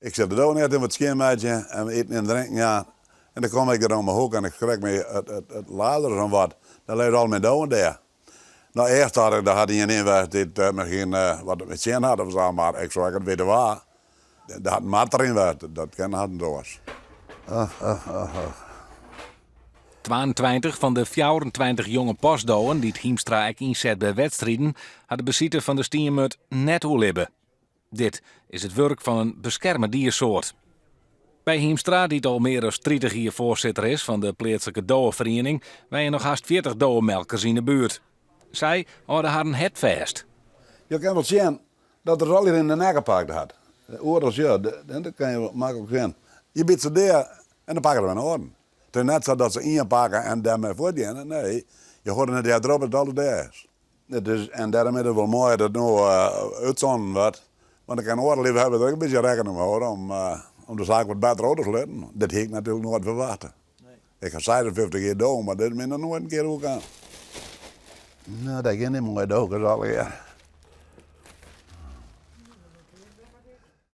Ik zit er ook net in wat schoonmaakje en eten en drinken, ja. En dan kom ik er om mijn hoek en ik krijg me het lader en wat. Dan leeft al mijn doden daar. Nou, eerst had ik, daar had hij een weg die misschien wat met zin had of zo, maar ik zou het weten waar. Daar had een mat erin weg, dat kan hadden doors. 22 van de 24 jonge postdoen die het Hiemstra inzet bij wedstrijden, had de bezieter van de stiermut net oerlibben. Dit is het werk van een beschermde diersoort. Bij Hiemstra, die al meer dan 30 jaar voorzitter is van de plaatselijke doenvereniging, wij nog haast 40 doenmelkers in de buurt. Zij houden haar een het vast. Je kan wel zien dat er al hier in de nek gepakt had. Oorders, ja, dat kan je makkelijk zien. Je biedt ze daar en dan pakken we een orden. Het is net zo dat ze inpakken en daarmee voortgaan. Nee, je hoort het daar erop dat alles daar is. En daarom is het wel mooi dat het nu uitzonden wordt. Want ik kan oorlieven hebben dat ik een beetje rekening mee houden om de zaak wat beter uit te sluiten. Dat heb ik natuurlijk nooit verwachten. Nee. Ik ga 56 keer dood, maar dit is me nog nooit een keer ook aan. Nou, dat ging niet mooi dood, dat is al